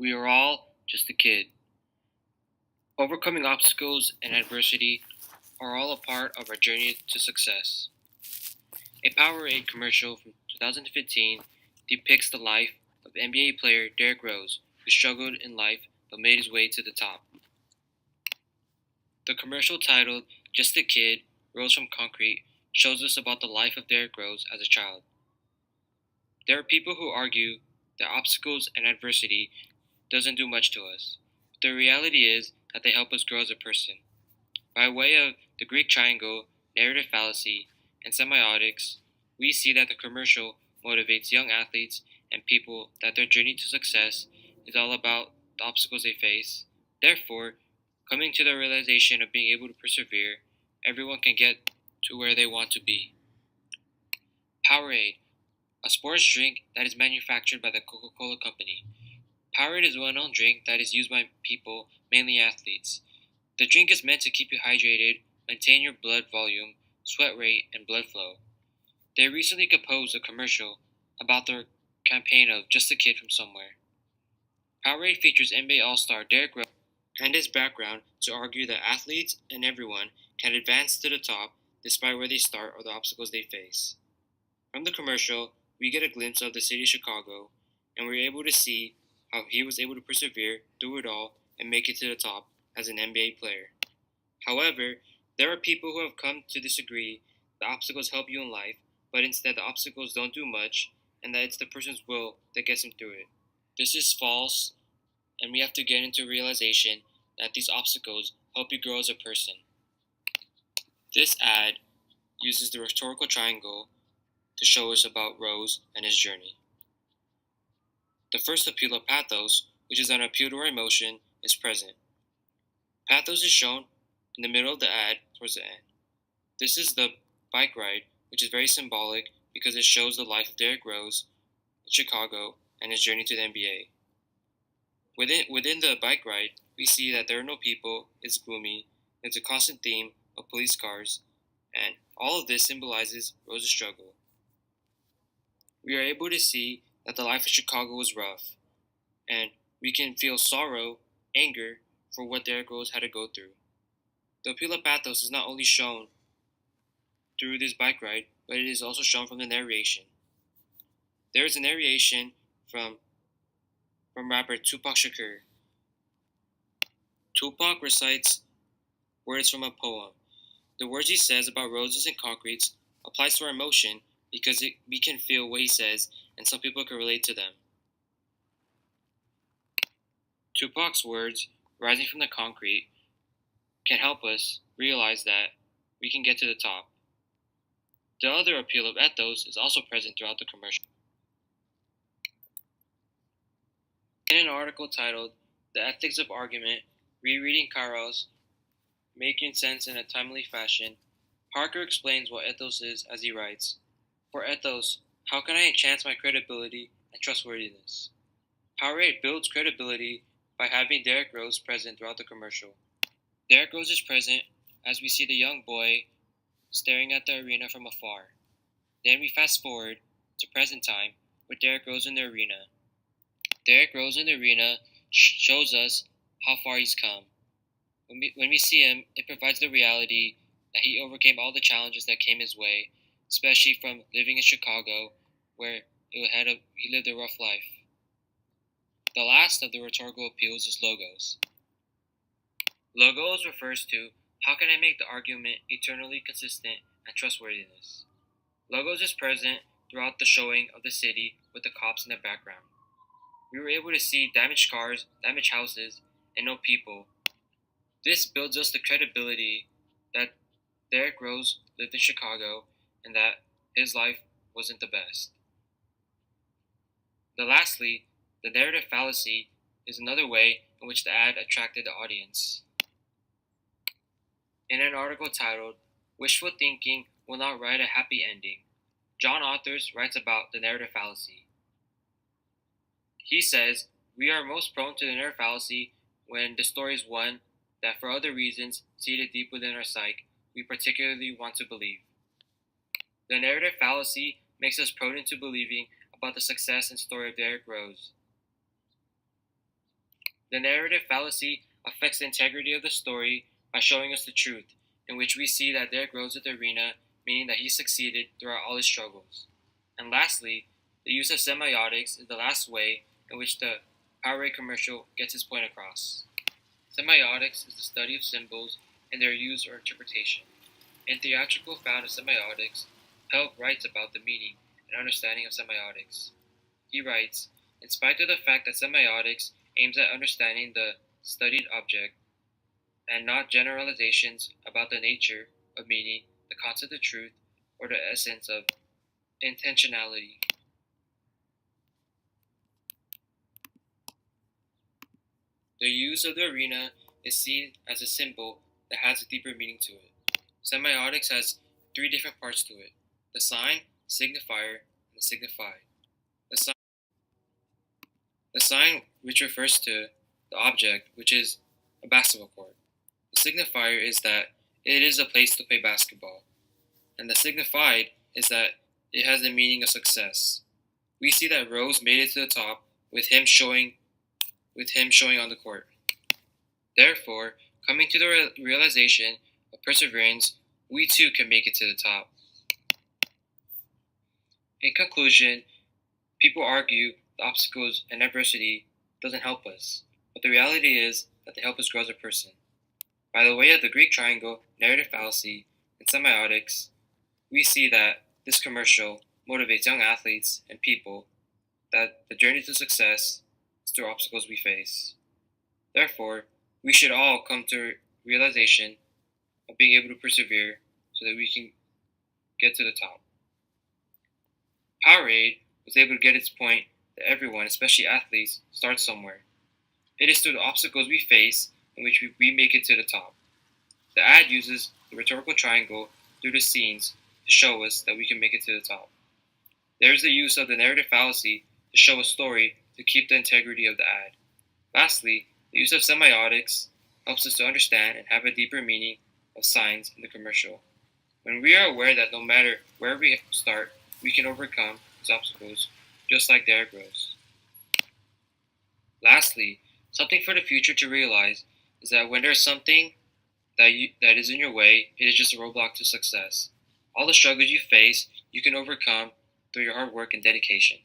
We are all just a kid. Overcoming obstacles and adversity are all a part of our journey to success. A Powerade commercial from 2015 depicts the life of NBA player Derrick Rose, who struggled in life but made his way to the top. The commercial titled Just a Kid, Rose from Concrete shows us about the life of Derrick Rose as a child. There are people who argue that obstacles and adversity doesn't do much to us. But the reality is that they help us grow as a person. By way of the Greek triangle, narrative fallacy, and semiotics, we see that the commercial motivates young athletes and people that their journey to success is all about the obstacles they face. Therefore, coming to the realization of being able to persevere, everyone can get to where they want to be. Powerade, a sports drink that is manufactured by the Coca-Cola Company. Powerade is a well-known drink that is used by people, mainly athletes. The drink is meant to keep you hydrated, maintain your blood volume, sweat rate, and blood flow. They recently composed a commercial about their campaign of Just a Kid from Somewhere. Powerade features NBA All-Star Derrick Rose and his background to argue that athletes and everyone can advance to the top despite where they start or the obstacles they face. From the commercial, we get a glimpse of the city of Chicago, and we're able to see how he was able to persevere through it all and make it to the top as an NBA player. However, there are people who have come to disagree that obstacles help you in life, but instead the obstacles don't do much, and that it's the person's will that gets him through it. This is false, and we have to get into realization that these obstacles help you grow as a person. This ad uses the rhetorical triangle to show us about Rose and his journey. The first appeal of pathos, which is an appeal to our emotion, is present. Pathos is shown in the middle of the ad towards the end. This is the bike ride, which is very symbolic because it shows the life of Derrick Rose in Chicago and his journey to the NBA. Within the bike ride, we see that there are no people, it's gloomy, there's a constant theme of police cars, and all of this symbolizes Rose's struggle. We are able to see that the life of Chicago was rough, and we can feel sorrow, anger for what Derrick Rose had to go through. The appeal of pathos is not only shown through this bike ride, but it is also shown from the narration. There is a narration from rapper Tupac Shakur. Tupac recites words from a poem. The words he says about roses and concretes applies to our emotion because we can feel what he says, and some people can relate to them. Tupac's words, rising from the concrete, can help us realize that we can get to the top. The other appeal of ethos is also present throughout the commercial. In an article titled The Ethics of Argument, Rereading Kairos, Making Sense in a Timely Fashion, Parker explains what ethos is as he writes, "For ethos, how can I enhance my credibility and trustworthiness? Powerade builds credibility by having Derrick Rose present throughout the commercial. Derrick Rose is present as we see the young boy staring at the arena from afar. Then we fast forward to present time with Derrick Rose in the arena. Derrick Rose in the arena shows us how far he's come. When we see him, it provides the reality that he overcame all the challenges that came his way, especially from living in Chicago, where he lived a rough life. The last of the rhetorical appeals is logos. Logos refers to how can I make the argument eternally consistent and trustworthiness. Logos is present throughout the showing of the city with the cops in the background. We were able to see damaged cars, damaged houses, and no people. This builds us the credibility that Derrick Rose lived in Chicago and that his life wasn't the best. Lastly, the narrative fallacy is another way in which the ad attracted the audience. In an article titled Wishful Thinking Will Not Write a Happy Ending, John Authors writes about the narrative fallacy. He says, "We are most prone to the narrative fallacy when the story is one that for other reasons seated deep within our psyche we particularly want to believe. The narrative fallacy makes us prone to believing about the success and story of Derrick Rose. The narrative fallacy affects the integrity of the story by showing us the truth, in which we see that there grows at the arena, meaning that he succeeded throughout all his struggles. And lastly, the use of semiotics is the last way in which the Powerade commercial gets its point across. Semiotics is the study of symbols and their use or interpretation. In Theatrical Found of Semiotics, Pelk writes about the meaning and understanding of semiotics. He writes, in spite of the fact that semiotics aims at understanding the studied object and not generalizations about the nature of meaning, the concept of truth, or the essence of intentionality. The use of the arena is seen as a symbol that has a deeper meaning to it. Semiotics has three different parts to it: the sign, the signifier, and the signified. The the sign, which refers to the object, which is a basketball court. The signifier is that it is a place to play basketball. And the signified is that it has the meaning of success. We see that Rose made it to the top with him showing on the court. Therefore, coming to the realization of perseverance, we too can make it to the top. In conclusion, people argue the obstacles and adversity doesn't help us, but the reality is that they help us grow as a person. By the way of the Greek triangle, narrative fallacy, and semiotics, we see that this commercial motivates young athletes and people that the journey to success is through obstacles we face. Therefore, we should all come to realization of being able to persevere so that we can get to the top. Powerade was able to get its point that everyone, especially athletes, starts somewhere. It is through the obstacles we face in which we make it to the top. The ad uses the rhetorical triangle through the scenes to show us that we can make it to the top. There is the use of the narrative fallacy to show a story to keep the integrity of the ad. Lastly, the use of semiotics helps us to understand and have a deeper meaning of signs in the commercial. When we are aware that no matter where we start, we can overcome these obstacles, just like Derrick Rose. Lastly, something for the future to realize is that when there's something that is in your way, it is just a roadblock to success. All the struggles you face, you can overcome through your hard work and dedication.